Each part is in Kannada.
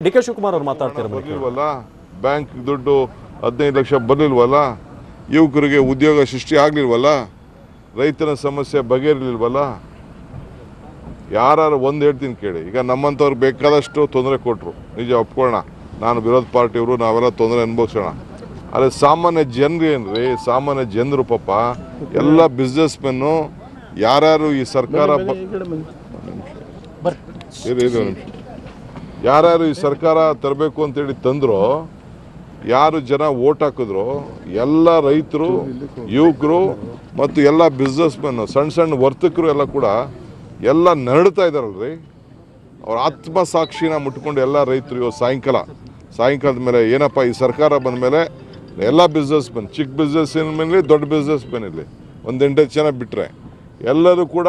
ಡಿ.ಕೆ. ಶಿವಕುಮಾರ್ ಅವರು ಮಾತಾಡ್ತಿರೋ ಬರಲಿಲ್ವಲ್ಲ, ಬ್ಯಾಂಕ್ ದುಡ್ಡು 15 ಲಕ್ಷ ಬರಲಿಲ್ವಲ್ಲ, ಯುವಕರಿಗೆ ಉದ್ಯೋಗ ಸೃಷ್ಟಿ ಆಗಲಿಲ್ವಲ್ಲ, ರೈತನ ಸಮಸ್ಯೆ ಬಗೆಹರಿಲಿಲ್ವಲ್ಲ. ಯಾರು ಒಂದು ಹೇಳ್ತೀನಿ ಕೇಳಿ, ಈಗ ನಮ್ಮಂಥವ್ರು ಬೇಕಾದಷ್ಟು ತೊಂದರೆ ಕೊಟ್ಟರು, ನಿಜ ಒಪ್ಕೊಳ್ಳೋಣ. ನಾನು ವಿರೋಧ ಪಾರ್ಟಿಯವರು, ನಾವೆಲ್ಲ ತೊಂದರೆ ಅನುಭವಿಸೋಣ. ಆದರೆ ಸಾಮಾನ್ಯ ಜನರು ಏನ್ರಿ, ಸಾಮಾನ್ಯ ಜನರು ಪಾಪ ಎಲ್ಲ ಬಿಸ್ನೆಸ್ ಮೆನ್ನು ಯಾರ್ಯಾರು ಈ ಸರ್ಕಾರ ಯಾರ್ಯಾರು ಈ ಸರ್ಕಾರ ತರಬೇಕು ಅಂತೇಳಿ ತಂದ್ರು, ಯಾರು ಜನ ಓಟ್ ಹಾಕಿದ್ರು, ಎಲ್ಲ ರೈತರು, ಯುವಕರು ಮತ್ತು ಎಲ್ಲ ಬಿಸ್ನೆಸ್ ಮೆನ್ನು, ಸಣ್ಣ ಸಣ್ಣ ವರ್ತಕರು ಎಲ್ಲ ಕೂಡ ಎಲ್ಲ ನರಳ್ತಾ ಇದ್ದಾರಲ್ರಿ. ಅವ್ರ ಆತ್ಮಸಾಕ್ಷಿನ ಮುಟ್ಕೊಂಡು ಎಲ್ಲ ರೈತರು ಇವತ್ತು ಸಾಯಂಕಾಲದ ಮೇಲೆ ಏನಪ್ಪ ಈ ಸರ್ಕಾರ ಬಂದ ಮೇಲೆ ಎಲ್ಲ ಬಿಸ್ನೆಸ್ ಮೆನ್, ಚಿಕ್ಕ ಬಿಸ್ನೆಸ್ ಮೇಲೆ ದೊಡ್ಡ ಬಿಸ್ನೆಸ್ ಮೆನ್ ಇರಲಿ, ಒಂದು 8 ಜನ ಬಿಟ್ಟರೆ ಎಲ್ಲರೂ ಕೂಡ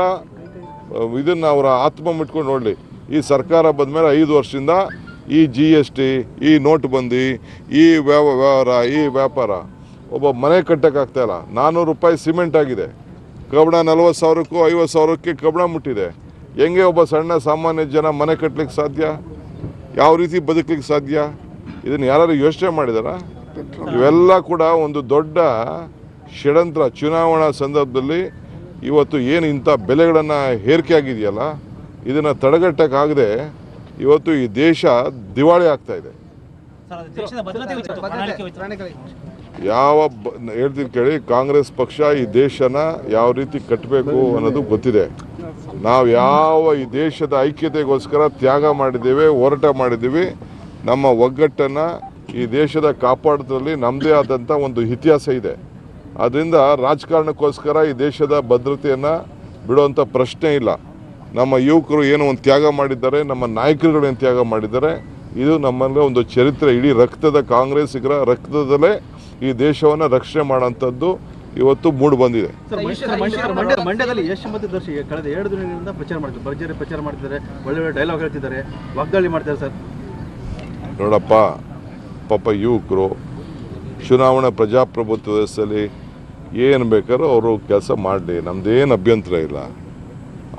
ಇದನ್ನು ಅವರ ಆತ್ಮ ಮುಟ್ಕೊಂಡು ನೋಡಲಿ. ಈ ಸರ್ಕಾರ ಬಂದ ಮೇಲೆ 5 ವರ್ಷದಿಂದ ಈ GST, ಈ ನೋಟ್ಬಂದಿ, ಈ ವ್ಯವಹಾರ, ಈ ವ್ಯಾಪಾರ, ಒಬ್ಬ ಮನೆ ಕಟ್ಟೋಕ್ಕಾಗ್ತಾಯಿಲ್ಲ. 400 ರೂಪಾಯಿ ಸಿಮೆಂಟ್ ಆಗಿದೆ, ಕಬ್ಬಣ 40,000ಕ್ಕೂ 50,000ಕ್ಕೆ ಕಬ್ಬಣ ಮುಟ್ಟಿದೆ. ಹೆಂಗೆ ಒಬ್ಬ ಸಣ್ಣ ಸಾಮಾನ್ಯ ಜನ ಮನೆ ಕಟ್ಟಲಿಕ್ಕೆ ಸಾಧ್ಯ? ಯಾವ ರೀತಿ ಬದುಕಲಿಕ್ಕೆ ಸಾಧ್ಯ? ಇದನ್ನು ಯಾರು ಯೋಚನೆ ಮಾಡಿದಾರ? ಇವೆಲ್ಲ ಕೂಡ ಒಂದು ದೊಡ್ಡ ಷಡ್ಯಂತ್ರ. ಚುನಾವಣಾ ಸಂದರ್ಭದಲ್ಲಿ ಇವತ್ತು ಏನು ಇಂಥ ಬೆಲೆಗಳನ್ನು ಏರಿಕೆ ಆಗಿದೆಯಲ್ಲ, ಇದನ್ನು ತಡೆಗಟ್ಟಕ್ಕಾಗದೆ ಇವತ್ತು ಈ ದೇಶ ದಿವಾಳಿ ಆಗ್ತಾ ಇದೆ. ಹೇಳ್ತೀನಿ ಕೇಳಿ, ಕಾಂಗ್ರೆಸ್ ಪಕ್ಷ ಈ ದೇಶನ ಯಾವ ರೀತಿ ಕಟ್ಟಬೇಕು ಅನ್ನೋದು ಗೊತ್ತಿದೆ. ನಾವು ಈ ದೇಶದ ಐಕ್ಯತೆಗೋಸ್ಕರ ತ್ಯಾಗ ಮಾಡಿದ್ದೇವೆ, ಹೋರಾಟ ಮಾಡಿದ್ದೀವಿ. ನಮ್ಮ ಒಗ್ಗಟ್ಟನ್ನು ಈ ದೇಶದ ಕಾಪಾಡೋದ್ರಲ್ಲಿ ನಮ್ಮದೇ ಆದಂಥ ಒಂದು ಇತಿಹಾಸ ಇದೆ. ಅದರಿಂದ ರಾಜಕಾರಣಕ್ಕೋಸ್ಕರ ಈ ದೇಶದ ಭದ್ರತೆಯನ್ನು ಬಿಡುವಂಥ ಪ್ರಶ್ನೆ ಇಲ್ಲ. ನಮ್ಮ ಯುವಕರು ಏನೋ ಒಂದು ತ್ಯಾಗ ಮಾಡಿದ್ದಾರೆ, ನಮ್ಮ ನಾಯಕರುಗಳು ಏನು ತ್ಯಾಗ ಮಾಡಿದ್ದಾರೆ, ಇದು ನಮ್ಮಲ್ಲಿ ಒಂದು ಚರಿತ್ರೆ. ಇಡೀ ಕಾಂಗ್ರೆಸ್ಸಿಗರ ರಕ್ತದಲ್ಲೇ ಈ ದೇಶವನ್ನು ರಕ್ಷಣೆ ಮಾಡೋಂಥದ್ದು ಇವತ್ತು ಮೂಡು ಬಂದಿದೆ. ಮಂಡ್ಯದಲ್ಲಿ ಯಶ್ ಮತ್ತು ದರ್ಶಿ ಕಳೆದ 2 ದಿನಗಳಿಂದ ಭರ್ಜರಿ ಪ್ರಚಾರ ಮಾಡ್ತಿದ್ದಾರೆ, ಒಳ್ಳೆ ಡೈಲಾಗ್ ಹೇಳ್ತಿದ್ದಾರೆ, ವಾಗ್ದಾಳಿ ಮಾಡ್ತಾರೆ ಸರ್. ನೋಡಪ್ಪ, ಪಾಪ ಯುವಕರು ಚುನಾವಣಾ ಪ್ರಜಾಪ್ರಭುತ್ವ ವ್ಯವಸ್ಥೆಯಲ್ಲಿ ಏನು ಬೇಕಾದ್ರೂ ಅವರು ಕೆಲಸ ಮಾಡಲಿ, ನಮ್ಮದೇನು ಅಭ್ಯಂತರ ಇಲ್ಲ.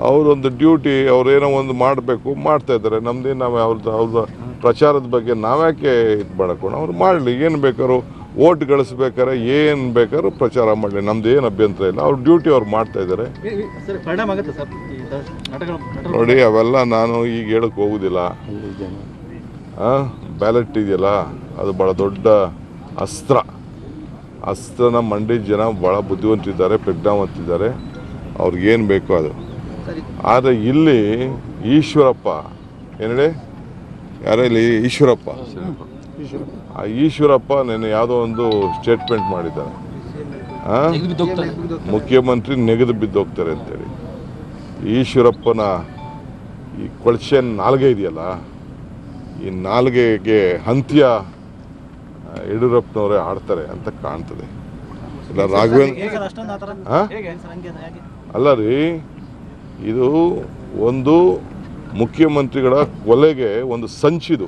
ಅವರೊಂದು ಡ್ಯೂಟಿ, ಅವರೇನೋ ಒಂದು ಮಾಡಬೇಕು, ಮಾಡ್ತಾಯಿದ್ದಾರೆ. ನಮ್ಮದೇನು ನಾವು ಅವ್ರ ಪ್ರಚಾರದ ಬಗ್ಗೆ ನಾವ್ಯಾಕೆ ಇದು ಮಾಡೋಣ? ಅವ್ರು ಮಾಡಲಿ, ಏನು ಬೇಕಾದ್ರು ಓಟ್ ಗಳಿಸ್ಬೇಕಾದ್ರೆ ಏನು ಬೇಕಾದ್ರೂ ಪ್ರಚಾರ ಮಾಡಲಿ, ನಮ್ಮದೇನು ಅಭ್ಯಂತರ ಇಲ್ಲ. ಅವ್ರ ಡ್ಯೂಟಿ ಅವ್ರು ಮಾಡ್ತಾಯಿದ್ದಾರೆ. ನೋಡಿ, ಅವೆಲ್ಲ ನಾನು ಈಗ ಹೇಳಕ್ಕೆ ಹೋಗೋದಿಲ್ಲ. ಬ್ಯಾಲೆಟ್ ಇದೆಯಲ್ಲ, ಅದು ಭಾಳ ದೊಡ್ಡ ಅಸ್ತ್ರನ ಮಂಡ್ಯ ಜನ ಭಾಳ ಬುದ್ಧಿವಂತಿದ್ದಾರೆ, ಪ್ರಜ್ಞಾವಂತಿದ್ದಾರೆ, ಅವ್ರಿಗೇನು ಬೇಕೋ ಅದು. ಆದರೆ ಇಲ್ಲಿ ಈಶ್ವರಪ್ಪ ಏನೇಳಿ, ಯಾರಲ್ಲಿ ಈಶ್ವರಪ್ಪ, ಆ ಈಶ್ವರಪ್ಪ ನೆನ್ನೆ ಯಾವುದೋ ಒಂದು ಸ್ಟೇಟ್ಮೆಂಟ್ ಮಾಡಿದ್ದಾರೆ, ಮುಖ್ಯಮಂತ್ರಿ ನೆಗೆದು ಬಿದ್ದೋಗ್ತಾರೆ ಅಂತೇಳಿ. ಈಶ್ವರಪ್ಪನ ಈ ಕೊಳಚೆ ನಾಲ್ಗೆ ಇದೆಯಲ್ಲ, ಈ ನಾಲ್ಗೆಗೆ ಅಂತ್ಯ ಯಡಿಯೂರಪ್ಪನವರೇ ಆಡ್ತಾರೆ ಅಂತ ಕಾಣ್ತದೆ. ಇಲ್ಲ ಅಲ್ಲ ರೀ, ಇದು ಒಂದು ಮುಖ್ಯಮಂತ್ರಿಗಳ ಕೊಲೆಗೆ ಒಂದು ಸಂಚಿದು.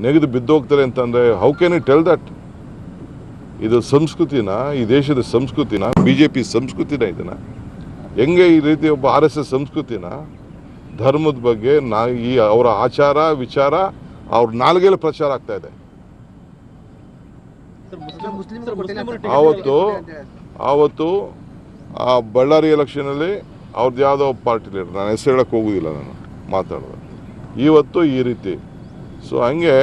ನೆಗೆದು ಬಿದ್ದೋಗ್ತಾರೆ ಅಂತಂದರೆ how can you tell that? ಇದು ಸಂಸ್ಕೃತಿನ, ಈ ದೇಶದ ಸಂಸ್ಕೃತಿನ, BJP ಸಂಸ್ಕೃತಿನ, ಇದನ್ನ ಹೆಂಗೆ ಈ ರೀತಿ ಒಬ್ಬ RSS ಸಂಸ್ಕೃತಿನ, ಧರ್ಮದ ಬಗ್ಗೆ ಈ ಅವರ ಆಚಾರ ವಿಚಾರ ಅವ್ರ ನಾಲ್ಗೆಯಲ್ಲಿ ಪ್ರಚಾರ ಆಗ್ತಾ ಇದೆ. ಆವತ್ತು ಆ ಬಳ್ಳಾರಿ ಎಲೆಕ್ಷನಲ್ಲಿ ಅವ್ರದ್ದು ಯಾವುದೋ ಪಾರ್ಟಿ ಲೀಡರ್, ನಾನು ಹೆಸರು ಹೇಳಕ್ಕೆ ಹೋಗೋದಿಲ್ಲ, ನಾನು ಮಾತಾಡೋದು. ಇವತ್ತು ಈ ರೀತಿ. ಸೊ ಹಂಗೆ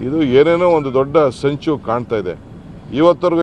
ಇದು ಏನೇನೋ ಒಂದು ದೊಡ್ಡ ಸಂಚು ಕಾಣ್ತಾ ಇದೆ ಇವತ್ತವರೆಗೂ.